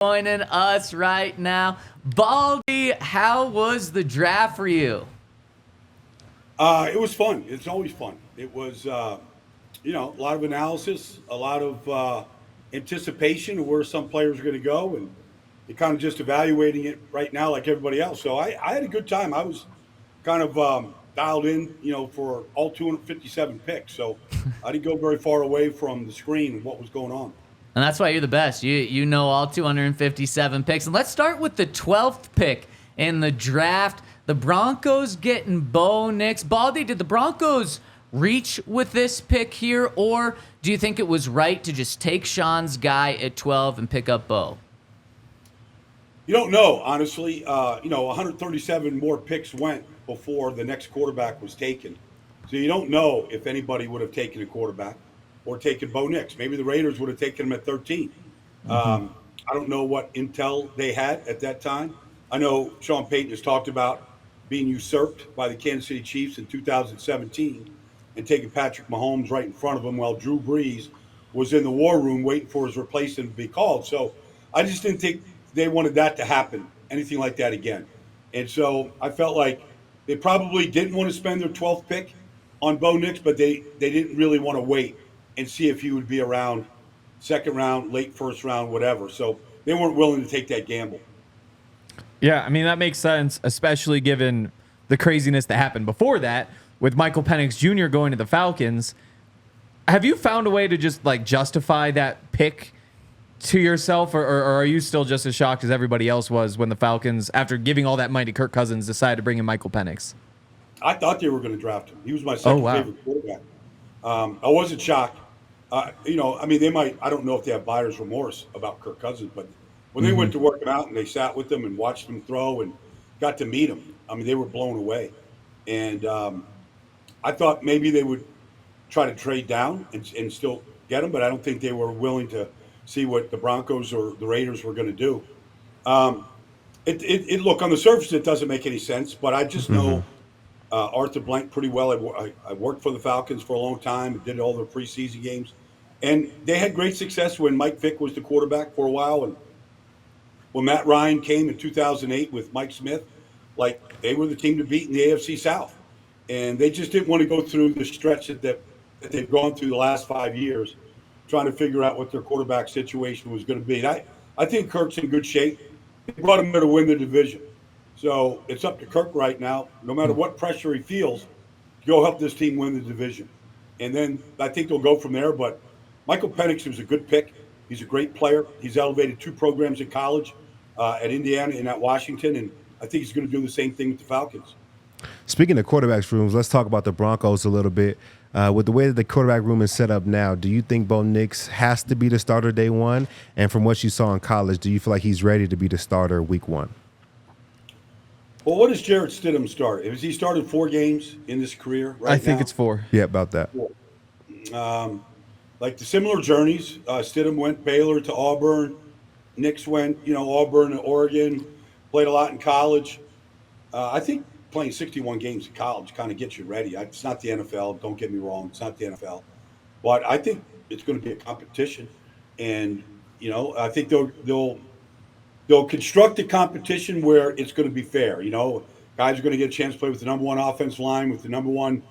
joining us right now. Baldy, how was the draft for you? It was fun. It's always fun. It was, a lot of analysis, a lot of anticipation of where some players are going to go, and you're kind of just evaluating it right now like everybody else. So I had a good time. I was kind of dialed in, for all 257 picks. So I didn't go very far away from the screen and what was going on. And that's why you're the best. You know all 257 picks. And let's start with the 12th pick in the draft. The Broncos getting Bo Nix. Baldy, did the Broncos reach with this pick here, or do you think it was right to just take Sean's guy at 12 and pick up Bo? You don't know, honestly. 137 more picks went before the next quarterback was taken. So you don't know if anybody would have taken a quarterback or taken Bo Nix. Maybe the Raiders would have taken him at 13. I don't know what intel they had at that time. I know Sean Payton has talked about being usurped by the Kansas City Chiefs in 2017 and taking Patrick Mahomes right in front of him while Drew Brees was in the war room waiting for his replacement to be called. So I just didn't think they wanted that to happen, anything like that again. And so I felt like they probably didn't want to spend their 12th pick on Bo Nix, but they didn't really want to wait and see if he would be around second round, late first round, whatever. So they weren't willing to take that gamble. Yeah, I mean, that makes sense, especially given the craziness that happened before that with Michael Penix Jr. going to the Falcons. Have you found a way to just justify that pick to yourself, or are you still just as shocked as everybody else was when the Falcons, after giving all that money to Kirk Cousins, decided to bring in Michael Penix? I thought they were going to draft him. He was my second favorite quarterback. I wasn't shocked. They might, I don't know if they have buyer's remorse about Kirk Cousins, but when they went to work him out and they sat with him and watched him throw and got to meet him, they were blown away. And I thought maybe they would try to trade down and still get him, but I don't think they were willing to see what the Broncos or the Raiders were going to do. Look, on the surface, it doesn't make any sense, but I just know Arthur Blank pretty well. I worked for the Falcons for a long time, did all their preseason games, and they had great success when Mike Vick was the quarterback for a while. And when Matt Ryan came in 2008 with Mike Smith, they were the team to beat in the AFC South. And they just didn't want to go through the stretch that they've gone through the last 5 years trying to figure out what their quarterback situation was going to be. And I think Kirk's in good shape. They brought him there to win the division. So it's up to Kirk right now, no matter what pressure he feels, to go help this team win the division. And then I think they'll go from there. But Michael Penix was a good pick. He's a great player. He's elevated 2 programs in college at Indiana and at Washington, and I think he's going to do the same thing with the Falcons. Speaking of quarterbacks rooms, let's talk about the Broncos a little bit. With the way that the quarterback room is set up now, do you think Bo Nix has to be the starter day one? And from what you saw in college, do you feel like he's ready to be the starter week one? Well, what does Jarrett Stidham start? Has he started 4 games in his career right now? I think it's 4. Yeah, about that. 4. The similar journeys, Stidham went Baylor to Auburn. Nix went, Auburn and Oregon, played a lot in college. I think playing 61 games in college kind of gets you ready. It's not the NFL. Don't get me wrong. It's not the NFL. But I think it's going to be a competition. And, I think they'll construct a competition where it's going to be fair. Guys are going to get a chance to play with the number 1 offensive line, with the number 1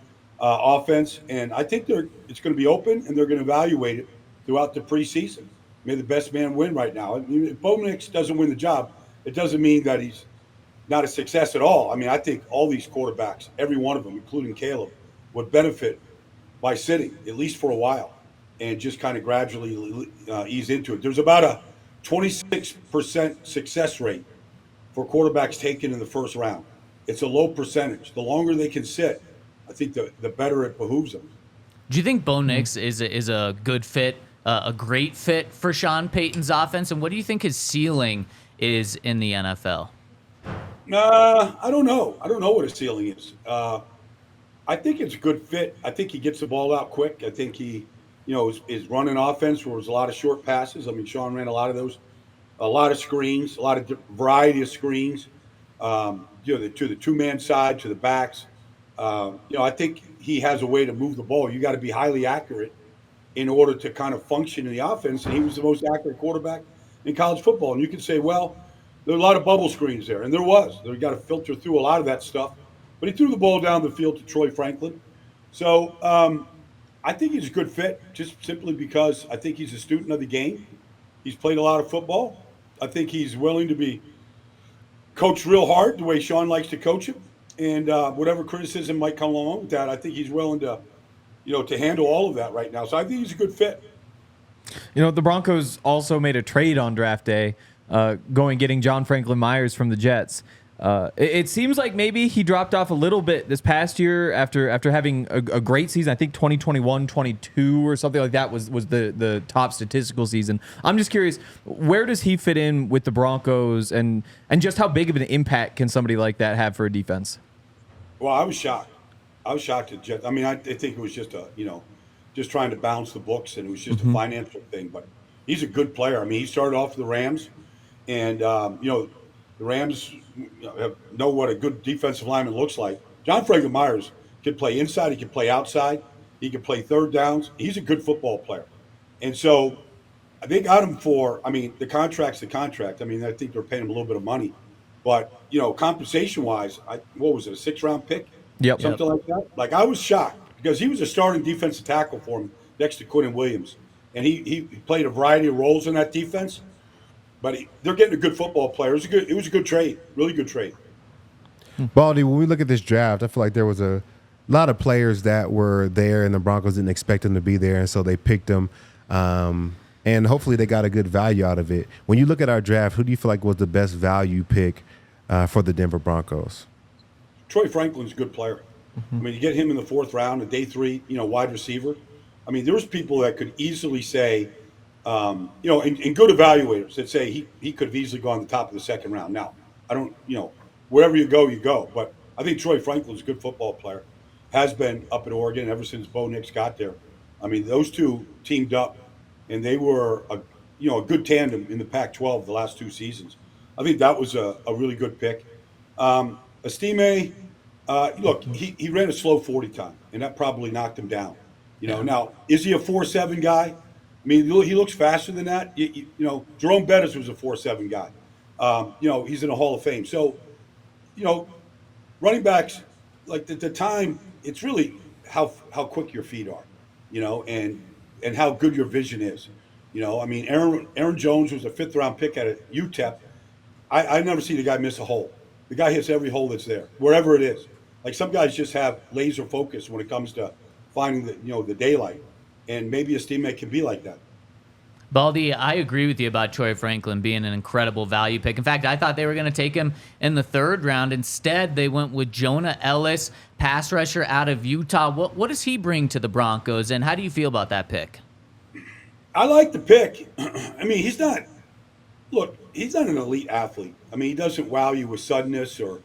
offense. And I think it's going to be open, and they're going to evaluate it throughout the preseason. May the best man win right now. If Bo Nix doesn't win the job, it doesn't mean that he's not a success at all. I think all these quarterbacks, every one of them, including Caleb, would benefit by sitting, at least for a while, and just kind of gradually ease into it. There's about a 26% success rate for quarterbacks taken in the first round. It's a low percentage. The longer they can sit, I think the better it behooves them. Do you think Bo Nix is a good fit, a great fit for Sean Payton's offense? And what do you think his ceiling is in the NFL? I don't know. I don't know what his ceiling is. I think it's a good fit. I think he gets the ball out quick. I think he, is running offense where there's a lot of short passes. Sean ran a lot of those, a lot of screens, a lot of variety of screens, to the 2-man side, to the backs. I think he has a way to move the ball. You got to be highly accurate in order to kind of function in the offense. And he was the most accurate quarterback in college football. And you can say, well, there are a lot of bubble screens there, and there was. They got to filter through a lot of that stuff. But he threw the ball down the field to Troy Franklin. So I think he's a good fit, just simply because I think he's a student of the game. He's played a lot of football. I think he's willing to be coached real hard the way Sean likes to coach him. And whatever criticism might come along with that, I think he's willing to, to handle all of that right now. So I think he's a good fit. The Broncos also made a trade on draft day, getting John Franklin-Myers from the Jets. It seems like maybe he dropped off a little bit this past year after having a great season. I think 2021-22 or something like that was the top statistical season. I'm just curious, where does he fit in with the Broncos, and just how big of an impact can somebody like that have for a defense? Well, I was shocked. I was shocked at Jets. I mean, I think it was just just trying to balance the books, and it was just a financial thing. But he's a good player. I mean, he started off with the Rams, and the Rams know what a good defensive lineman looks like. John Franklin-Myers can play inside. He can play outside. He can play third downs. He's a good football player. And so they got him for, the contract's the contract. I think they're paying him a little bit of money. But, compensation-wise, what was it, a 6th-round pick? Yep. Something like that. Like, I was shocked because he was a starting defensive tackle for him next to Quinn Williams. And he played a variety of roles in that defense. But they're getting a good football player. It was a good trade, really good trade. Baldy, when we look at this draft, I feel like there was a lot of players that were there, and the Broncos didn't expect them to be there, and so they picked them. And hopefully they got a good value out of it. When you look at our draft, who do you feel like was the best value pick for the Denver Broncos? Troy Franklin's a good player. You get him in the 4th round, a day 3, wide receiver. There was people that could easily say, and good evaluators that say he could have easily gone to the top of the 2nd round. Now, I don't, wherever you go, you go. But I think Troy Franklin's a good football player, has been up at Oregon ever since Bo Nix got there. Those two teamed up, and they were a good tandem in the Pac-12 the last 2 seasons. I think that was a really good pick. Estime, look, he ran a slow 40 time, and that probably knocked him down. Now, is he a 4.7 guy? He looks faster than that. Jerome Bettis was a 4.7 guy. He's in the Hall of Fame. So, running backs, like the time, it's really how quick your feet are, and how good your vision is. Aaron Jones was a 5th-round pick at UTEP. I never see the guy miss a hole. The guy hits every hole that's there, wherever it is. Like, some guys just have laser focus when it comes to finding the daylight. And maybe a teammate can be like that. Baldy, I agree with you about Troy Franklin being an incredible value pick. In fact, I thought they were going to take him in the 3rd round. Instead, they went with Jonah Ellis, pass rusher out of Utah. What does he bring to the Broncos, and how do you feel about that pick? I like the pick. He's not an elite athlete. He doesn't wow you with suddenness or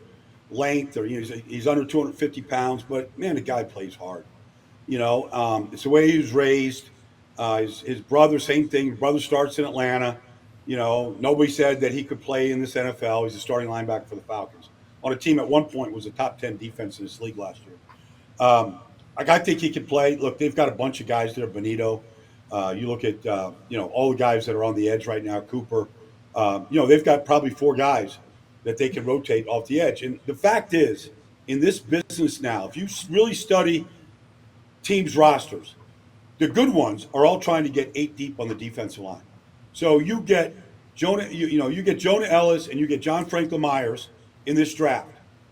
length, or he's under 250 pounds, but man, the guy plays hard. It's the way he was raised. His brother, same thing. His brother starts in Atlanta. Nobody said that he could play in this NFL. He's a starting linebacker for the Falcons on a team at one point was a top 10 defense in this league last year. I think he can play. Look, they've got a bunch of guys there. Benito. You look at all the guys that are on the edge right now. Cooper. They've got probably 4 guys that they can rotate off the edge. And the fact is, in this business now, if you really study teams' rosters, the good ones are all trying to get 8 deep on the defensive line. So you get Jonah, you get Jonah Ellis and you get John Franklin-Myers in this draft.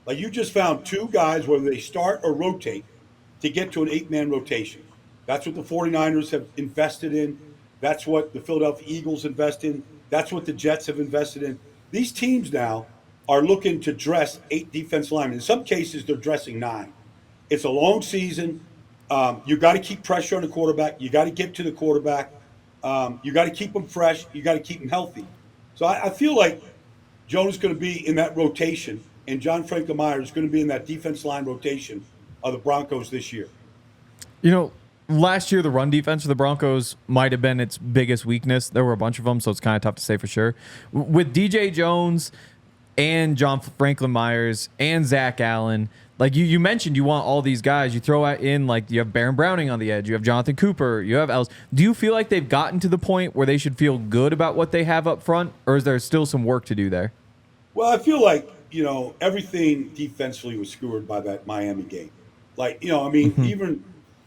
Like, you just found 2 guys, whether they start or rotate, to get to an 8-man rotation. That's what the 49ers have invested in. That's what the Philadelphia Eagles invest in. That's what the Jets have invested in. These teams now are looking to dress 8 defensive linemen. In some cases, they're dressing 9. It's a long season. You got to keep pressure on the quarterback. You got to get to the quarterback. You got to keep them fresh. You got to keep them healthy. So I feel like Jonah's going to be in that rotation, and John Franklin-Myers is going to be in that defense line rotation of the Broncos this year. Last year, the run defense for the Broncos might have been its biggest weakness. There were a bunch of them, so it's kind of tough to say for sure. With DJ Jones, and John Franklin-Myers and Zach Allen. Like you mentioned, you want all these guys. You throw in, like, you have Baron Browning on the edge. You have Jonathan Cooper. You have Ellis. Do you feel like they've gotten to the point where they should feel good about what they have up front, or is there still some work to do there? Well, I feel like, everything defensively was screwed by that Miami game. Like, even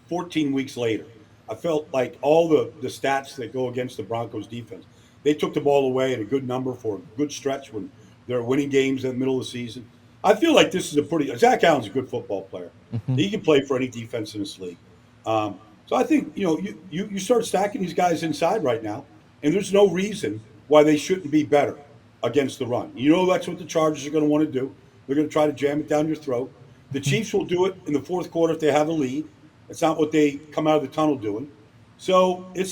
14 weeks later, I felt like all the stats that go against the Broncos defense, they took the ball away at a good number for a good stretch when they're winning games in the middle of the season. I feel like this is Zach Allen's a good football player. He can play for any defense in this league. So I think, you start stacking these guys inside right now, and there's no reason why they shouldn't be better against the run. That's what the Chargers are going to want to do. They're going to try to jam it down your throat. The Chiefs will do it in the fourth quarter if they have a lead. It's not what they come out of the tunnel doing. So this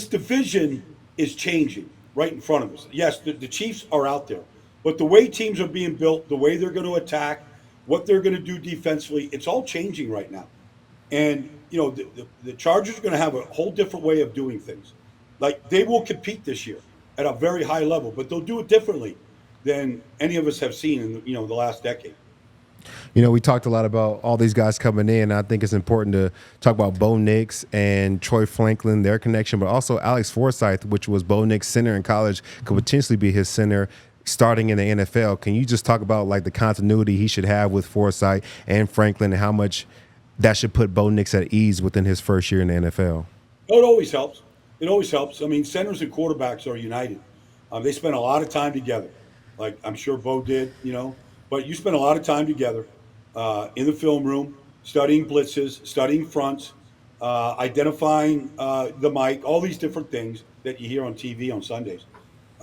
division is changing right in front of us. Yes, the Chiefs are out there, but the way teams are being built, the way they're going to attack, what they're going to do defensively, it's all changing right now. And the Chargers are going to have a whole different way of doing things. Like, they will compete this year at a very high level, but they'll do it differently than any of us have seen in the last decade. We talked a lot about all these guys coming in. I think it's important to talk about Bo Nix and Troy Franklin, their connection, but also Alex Forsythe, which was Bo Nix' center in college, could potentially be his center starting in the NFL. Can you just talk about, like, the continuity he should have with Forsythe and Franklin, and how much that should put Bo Nix at ease within his first year in the NFL? It always helps. It always helps. I mean, centers and quarterbacks are united. They spend a lot of time together, like I'm sure Bo did, but you spend a lot of time together in the film room, studying blitzes, studying fronts, identifying the mic, all these different things that you hear on TV on Sundays.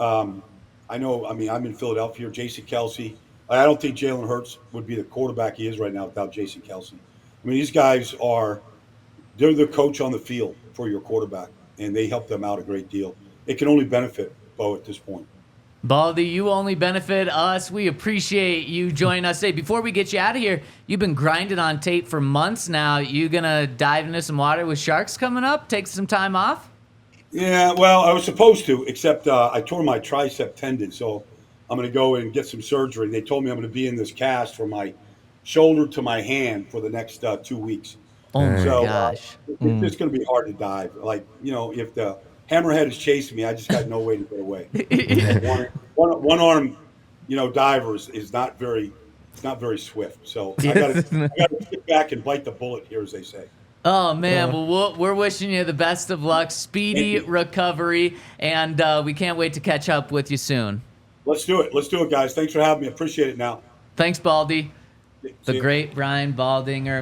I'm in Philadelphia, Jason Kelsey. I don't think Jalen Hurts would be the quarterback he is right now without Jason Kelsey. I mean, these guys they're the coach on the field for your quarterback, and they help them out a great deal. It can only benefit Bo at this point. Baldy, you only benefit us. We appreciate you joining us today. Before we get you out of here, you've been grinding on tape for months now. You going to dive into some water with sharks coming up? Take some time off? Yeah, well, I was supposed to, except I tore my tricep tendon, so I'm going to go and get some surgery. They told me I'm going to be in this cast from my shoulder to my hand for the next 2 weeks. Oh, my gosh. It's going to be hard to dive. Like, if the hammerhead is chasing me, I just got no way to get away. One arm, diver is not very swift. So I got to sit back and bite the bullet here, as they say. Oh, man. Well, we're wishing you the best of luck, speedy recovery, and we can't wait to catch up with you soon. Let's do it, guys. Thanks for having me. Appreciate it now. Thanks, Baldy. See The you. great Brian Baldinger.